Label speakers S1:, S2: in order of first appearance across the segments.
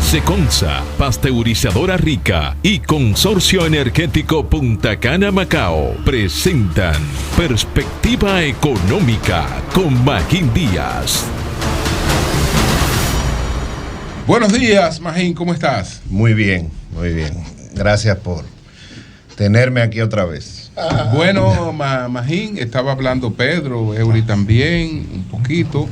S1: Seconza, Pasteurizadora Rica y Consorcio Energético Punta Cana Macao presentan Perspectiva Económica con Magín Díaz.
S2: Buenos días, Magín, ¿cómo estás?
S3: Muy bien, muy bien. Gracias por tenerme aquí otra vez.
S2: Bueno, Magín, estaba hablando Pedro, Eury también, un poquito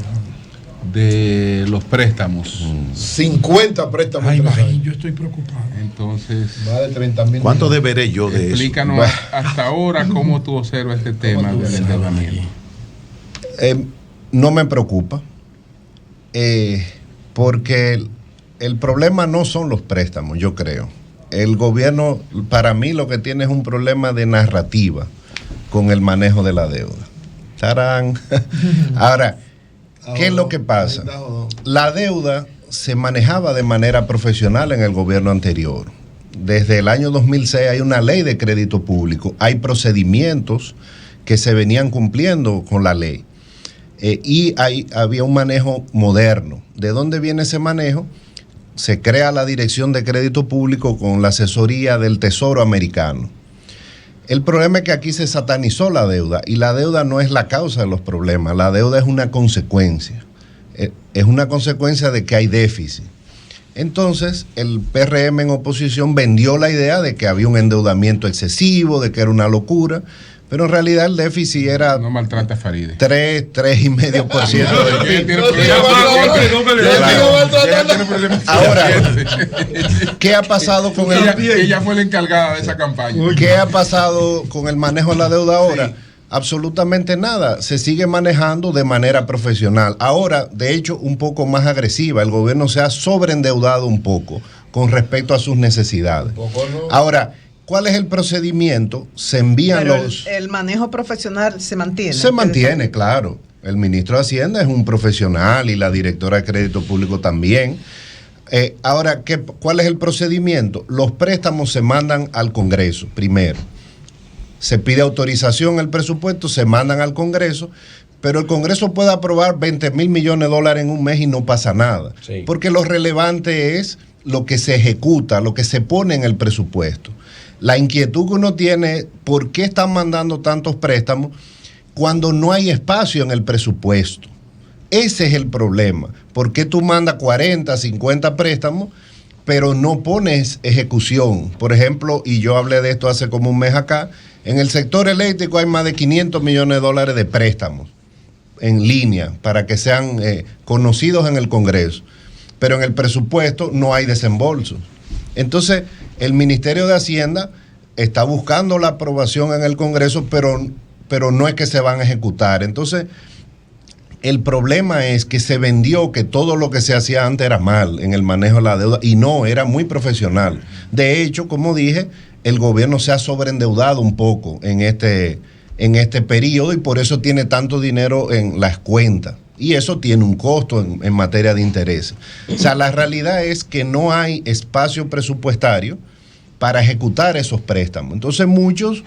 S2: de los préstamos.
S4: 50 préstamos.
S5: Ay, Magín, yo estoy preocupado.
S2: Entonces,
S4: más de 30,000.
S3: ¿Cuánto deberé yo de
S2: explícanos
S3: eso?
S2: hasta ahora cómo tú observas este tema del endeudamiento.
S3: No me preocupa, porque el problema no son los préstamos, yo creo. El gobierno, para mí, lo que tiene es un problema de narrativa con el manejo de la deuda. ¡Tarán! Ahora, ¿qué es lo que pasa? La deuda se manejaba de manera profesional en el gobierno anterior. Desde el año 2006 hay una ley de crédito público, hay procedimientos que se venían cumpliendo con la ley. Y había un manejo moderno. ¿De dónde viene ese manejo? Se crea la Dirección de Crédito Público con la asesoría del Tesoro americano. El problema es que aquí se satanizó la deuda y la deuda no es la causa de los problemas, la deuda es una consecuencia. Es una consecuencia de que hay déficit. Entonces, el PRM en oposición vendió la idea de que había un endeudamiento excesivo, de que era una locura, pero en realidad el déficit era...
S2: No maltrata a Faride.
S3: 3,5% del PIB. Ahora, ¿qué ha pasado con
S2: ella fue la encargada de esa campaña.
S3: ¿Qué ha pasado con el manejo de la deuda ahora? Sí. Absolutamente nada. Se sigue manejando de manera profesional. Ahora, de hecho, un poco más agresiva. El gobierno se ha sobreendeudado un poco con respecto a sus necesidades. Ahora, ¿cuál es el procedimiento? Se envían
S6: pero el manejo profesional se mantiene.
S3: Se mantiene, claro. El ministro de Hacienda es un profesional y la directora de Crédito Público también. Ahora, ¿cuál es el procedimiento? Los préstamos se mandan al Congreso primero. Se pide autorización al presupuesto, se mandan al Congreso, pero el Congreso puede aprobar 20,000 millones de dólares en un mes y no pasa nada. Sí. Porque lo relevante es lo que se ejecuta, lo que se pone en el presupuesto. La inquietud que uno tiene, ¿por qué están mandando tantos préstamos cuando no hay espacio en el presupuesto? Ese es el problema. ¿Por qué tú mandas 40, 50 préstamos, pero no pones ejecución? Por ejemplo, y yo hablé de esto hace como un mes acá, en el sector eléctrico hay más de 500 millones de dólares de préstamos en línea para que sean conocidos en el Congreso. Pero en el presupuesto no hay desembolsos. Entonces, el Ministerio de Hacienda está buscando la aprobación en el Congreso, pero no es que se van a ejecutar. Entonces, el problema es que se vendió que todo lo que se hacía antes era mal en el manejo de la deuda, y no, era muy profesional. De hecho, como dije, el gobierno se ha sobreendeudado un poco en este periodo y por eso tiene tanto dinero en las cuentas. Y eso tiene un costo en materia de interés. O sea, la realidad es que no hay espacio presupuestario para ejecutar esos préstamos. Entonces muchos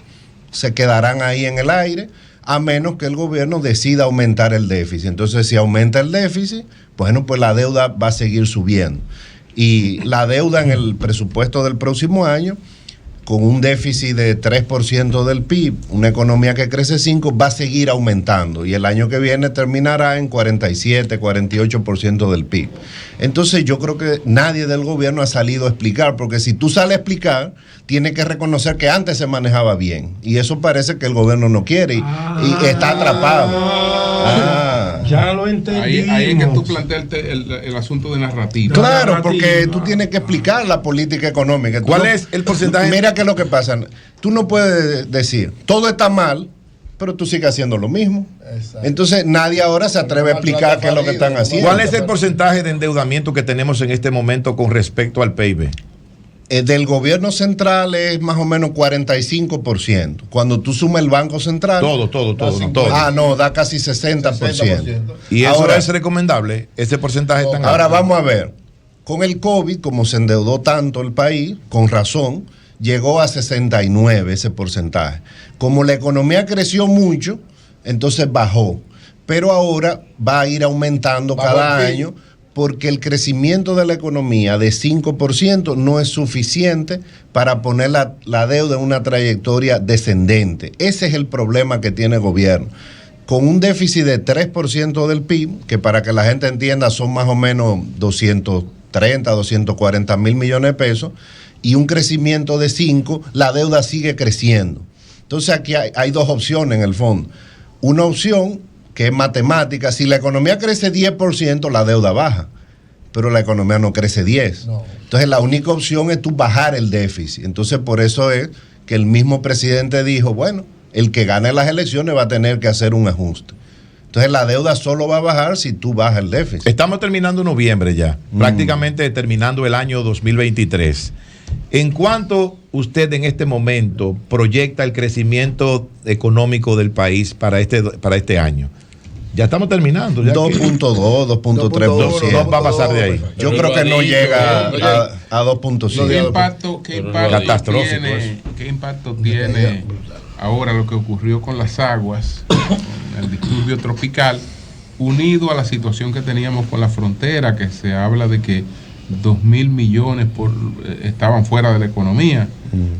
S3: se quedarán ahí en el aire, a menos que el gobierno decida aumentar el déficit. Entonces, si aumenta el déficit, bueno, pues la deuda va a seguir subiendo. Y la deuda en el presupuesto del próximo año, con un déficit de 3% del PIB, una economía que crece 5%, va a seguir aumentando. Y el año que viene terminará en 47, 48% del PIB. Entonces yo creo que nadie del gobierno ha salido a explicar, porque si tú sales a explicar, tienes que reconocer que antes se manejaba bien. Y eso parece que el gobierno no quiere y está atrapado.
S5: Ya lo entendí.
S2: Ahí es que tú planteas el asunto de narrativa.
S3: Claro, porque tú tienes que explicar la política económica.
S4: ¿Cuál es el porcentaje?
S3: Mira qué es lo que pasa. Tú no puedes decir, todo está mal, pero tú sigues haciendo lo mismo. Exacto. Entonces nadie ahora se atreve a explicar qué es lo que están haciendo.
S4: ¿Cuál es el porcentaje de endeudamiento que tenemos en este momento con respecto al PIB?
S3: Del gobierno central es más o menos 45%. Cuando tú sumas el Banco Central...
S4: Todo.
S3: No, da casi 60%.
S4: ¿Y eso ahora es recomendable? ¿Ese porcentaje tan alto?
S3: Ahora vamos a ver. Con el COVID, como se endeudó tanto el país, con razón, llegó a 69 ese porcentaje. Como la economía creció mucho, entonces bajó. Pero ahora va a ir aumentando cada año porque el crecimiento de la economía de 5% no es suficiente para poner la deuda en una trayectoria descendente. Ese es el problema que tiene el gobierno. Con un déficit de 3% del PIB, que para que la gente entienda son más o menos 230, 240 mil millones de pesos, y un crecimiento de 5%, la deuda sigue creciendo. Entonces aquí hay dos opciones en el fondo. Una opción que es matemática, si la economía crece 10%, la deuda baja, pero la economía no crece 10%. No. Entonces la única opción es tú bajar el déficit. Entonces por eso es que el mismo presidente dijo, bueno, el que gane las elecciones va a tener que hacer un ajuste. Entonces la deuda solo va a bajar si tú bajas el déficit.
S4: Estamos terminando noviembre ya, prácticamente terminando el año 2023. ¿En cuánto usted en este momento proyecta el crecimiento económico del país para este año? Ya estamos terminando.
S3: 2.2, 2.3%.
S4: No va a pasar de ahí.
S3: Yo creo que no llega a 2.5.
S2: ¿Qué impacto tiene ahora lo que ocurrió con las aguas, con el disturbio tropical, unido a la situación que teníamos con la frontera, que se habla de que 2.000 millones estaban fuera de la economía?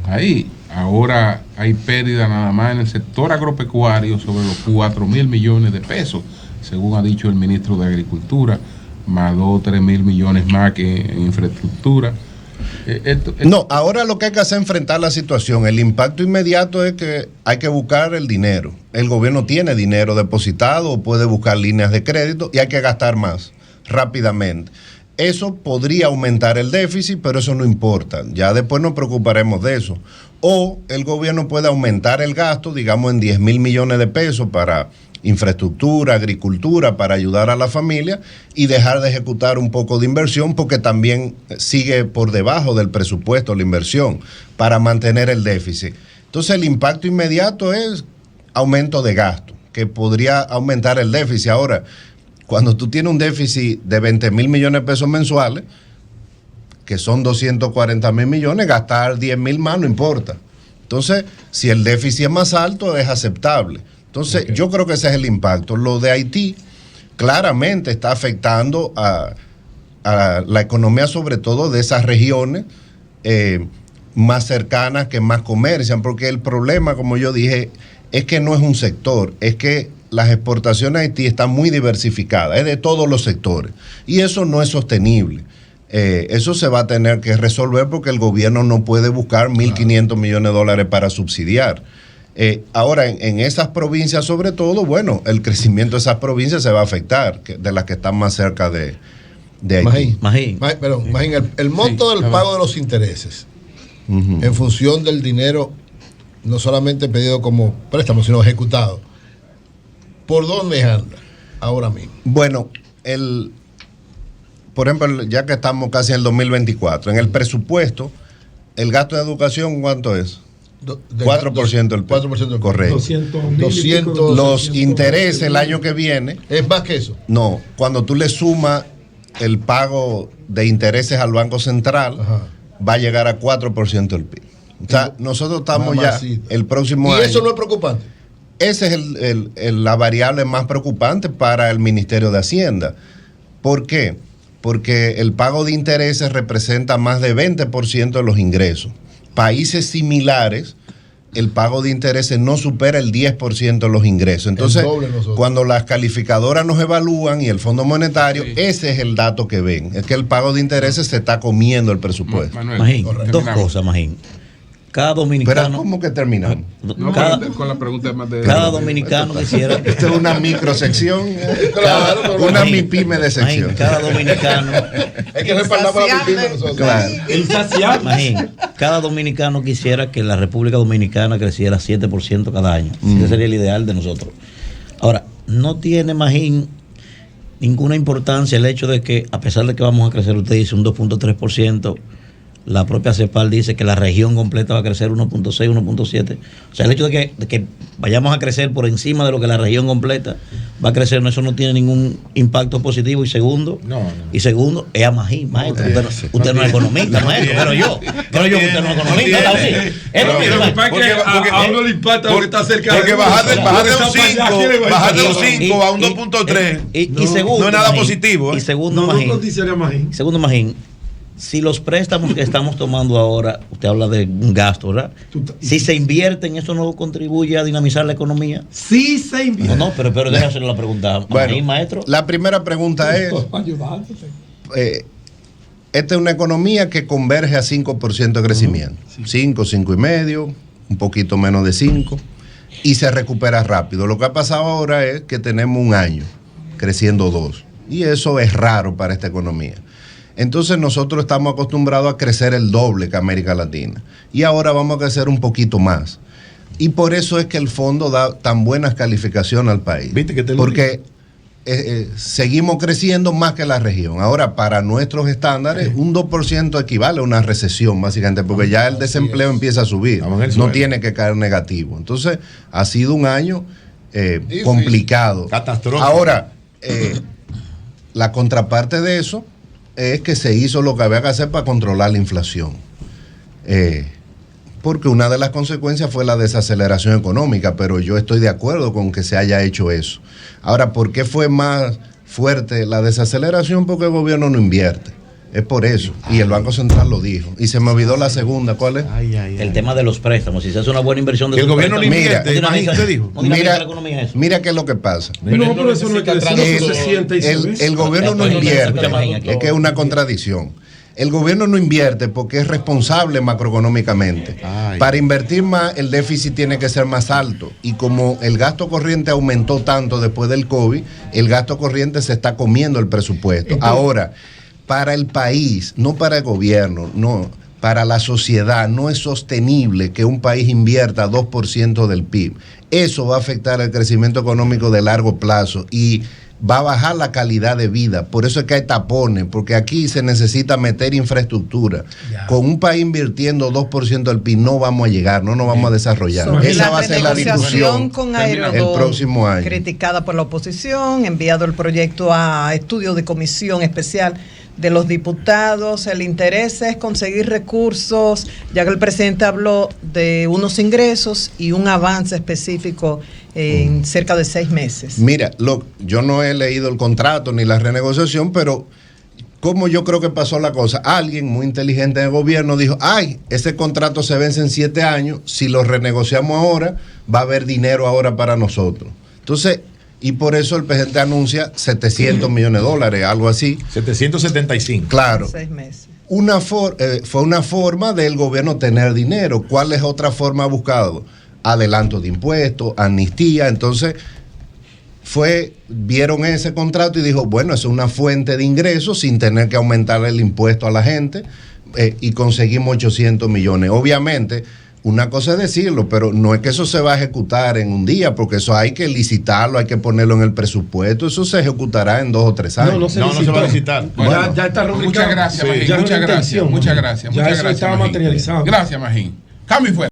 S2: Ahí, ahora hay pérdida nada más en el sector agropecuario sobre los 4.000 millones de pesos, según ha dicho el ministro de Agricultura, más 2 o 3.000 millones más que en infraestructura.
S3: No, ahora lo que hay que hacer es enfrentar la situación. El impacto inmediato es que hay que buscar el dinero. El gobierno tiene dinero depositado o puede buscar líneas de crédito y hay que gastar más rápidamente. Eso podría aumentar el déficit, pero eso no importa. Ya después nos preocuparemos de eso. O el gobierno puede aumentar el gasto, digamos, en 10.000 millones de pesos para infraestructura, agricultura, para ayudar a la familia y dejar de ejecutar un poco de inversión porque también sigue por debajo del presupuesto la inversión para mantener el déficit. Entonces el impacto inmediato es aumento de gasto, que podría aumentar el déficit. Ahora, cuando tú tienes un déficit de 20.000 millones de pesos mensuales, que son 240.000 millones, gastar 10.000 más no importa. Entonces, si el déficit es más alto, es aceptable. Entonces, yo creo que ese es el impacto. Lo de Haití claramente está afectando a la economía, sobre todo de esas regiones más cercanas que más comercian, porque el problema, como yo dije, es que no es un sector, es que las exportaciones a Haití están muy diversificadas, es de todos los sectores, y eso no es sostenible. Eso se va a tener que resolver porque el gobierno no puede buscar 1.500 millones de dólares para subsidiar. Ahora, en esas provincias, sobre todo, bueno, el crecimiento de esas provincias se va a afectar, de las que están más cerca de Haití.
S7: Imagín, el monto del pago de los intereses, en función del dinero, no solamente pedido como préstamo, sino ejecutado, ¿por dónde anda ahora mismo?
S3: Bueno, por ejemplo, ya que estamos casi en el 2024, en el presupuesto, el gasto de educación, ¿cuánto es? 4% del PIB.
S7: 4%
S3: correcto.
S7: 200
S3: los intereses el año que viene.
S7: ¿Es más que eso?
S3: No, cuando tú le sumas el pago de intereses al Banco Central, va a llegar a 4% del PIB. O sea, nosotros estamos ya el próximo año.
S7: ¿Y eso no es preocupante?
S3: Esa es la variable más preocupante para el Ministerio de Hacienda. ¿Por qué? Porque el pago de intereses representa más de 20% de los ingresos. Países similares, el pago de intereses no supera el 10% de los ingresos. Entonces, cuando las calificadoras nos evalúan y el Fondo Monetario, ese es el dato que ven. Es que el pago de intereses se está comiendo el presupuesto.
S8: Magín, dos cosas, Magín. Cada dominicano.
S3: Pero ¿cómo que terminamos?
S2: Con la pregunta más de.
S8: Cada dominicano quisiera.
S3: Esto es una microsección. Una mipyme de sección.
S8: Cada dominicano.
S7: Hay que respaldar para la mipyme nosotros.
S3: Claro.
S8: Magín, cada dominicano quisiera que la República Dominicana creciera 7% cada año. Ese sería el ideal de nosotros. Ahora, no tiene, Magín, ninguna importancia el hecho de que, a pesar de que vamos a crecer, usted dice un 2.3%. La propia CEPAL dice que la región completa va a crecer 1.6, 1.7. O sea, el hecho de que vayamos a crecer por encima de lo que la región completa va a crecer, eso no tiene ningún impacto positivo. Y segundo, es a Magín, maestro. Usted no es economista, maestro, pero yo que usted no es economista.
S4: Porque bajar de un 5 a un 2.3
S8: y segundo,
S4: no es nada positivo.
S8: Y segundo, Magín, si los préstamos que estamos tomando ahora, usted habla de un gasto, ¿verdad? Si se invierte en eso, ¿no contribuye a dinamizar la economía?
S5: Sí se invierte.
S8: No, pero déjame hacerle la pregunta.
S3: Bueno,
S8: maestro.
S3: La primera pregunta es, esta es una economía que converge a 5% de crecimiento. 5, 5,5, un poquito menos de 5, y se recupera rápido. Lo que ha pasado ahora es que tenemos un año creciendo 2, y eso es raro para esta economía. Entonces nosotros estamos acostumbrados a crecer el doble que América Latina, y ahora vamos a crecer un poquito más. Y por eso es que el fondo da tan buenas calificaciones al país. Porque seguimos creciendo más que la región. Ahora, para nuestros estándares, un 2% equivale a una recesión, básicamente, porque ya el desempleo empieza a subir. No tiene que caer negativo. Entonces, ha sido un año complicado.
S4: Catastrófico.
S3: Ahora, la contraparte de eso es que se hizo lo que había que hacer para controlar la inflación. Porque una de las consecuencias fue la desaceleración económica, pero yo estoy de acuerdo con que se haya hecho eso. Ahora, ¿por qué fue más fuerte la desaceleración? Porque el gobierno no invierte. Es por eso. Y el Banco Central lo dijo. Y se me olvidó la segunda. ¿Cuál es?
S8: El tema de los préstamos. Si se hace una buena inversión de
S4: el gobierno no invierte.
S3: Mira qué es lo que pasa.
S5: No, pero eso no es que se sienta y se ve.
S3: El gobierno no invierte. Es que es una contradicción. El gobierno no invierte porque es responsable macroeconómicamente. Para invertir más, el déficit tiene que ser más alto. Y como el gasto corriente aumentó tanto después del COVID, el gasto corriente se está comiendo el presupuesto. Ahora, para el país, no para el gobierno, no, para la sociedad, no es sostenible que un país invierta 2% del PIB. Eso va a afectar el crecimiento económico de largo plazo y va a bajar la calidad de vida. Por eso es que hay tapones, porque aquí se necesita meter infraestructura. Con un país invirtiendo 2% del PIB no vamos a llegar, no nos vamos a desarrollar. Esa va a ser la discusión
S6: con
S3: el próximo año.
S6: Criticada por la oposición, enviado el proyecto a estudio de comisión especial de los diputados. El interés es conseguir recursos, ya que el presidente habló de unos ingresos y un avance específico en cerca de 6 meses.
S3: Mira, yo no he leído el contrato ni la renegociación, pero como yo creo que pasó la cosa, alguien muy inteligente en el gobierno dijo, ese contrato se vence en 7 años, si lo renegociamos ahora, va a haber dinero ahora para nosotros. Entonces, y por eso el presidente anuncia $700 millones, algo así.
S4: 775.
S3: Claro.
S6: 6 meses.
S3: Fue una forma del gobierno tener dinero. ¿Cuál es otra forma buscada? Adelanto de impuestos, amnistía. Entonces, vieron ese contrato y dijo, bueno, es una fuente de ingresos sin tener que aumentar el impuesto a la gente, y conseguimos 800 millones. Obviamente, una cosa es decirlo, pero no es que eso se va a ejecutar en un día, porque eso hay que licitarlo, hay que ponerlo en el presupuesto, eso se ejecutará en 2 o 3 años.
S4: No se va a licitar.
S2: Bueno,
S5: ya está rubricado.
S2: Muchas gracias, Magín.
S5: Ya
S2: Muchas gracias. Muchas gracias.
S5: Ya eso estaba materializado.
S2: Gracias, Magín. Cambio y fuera.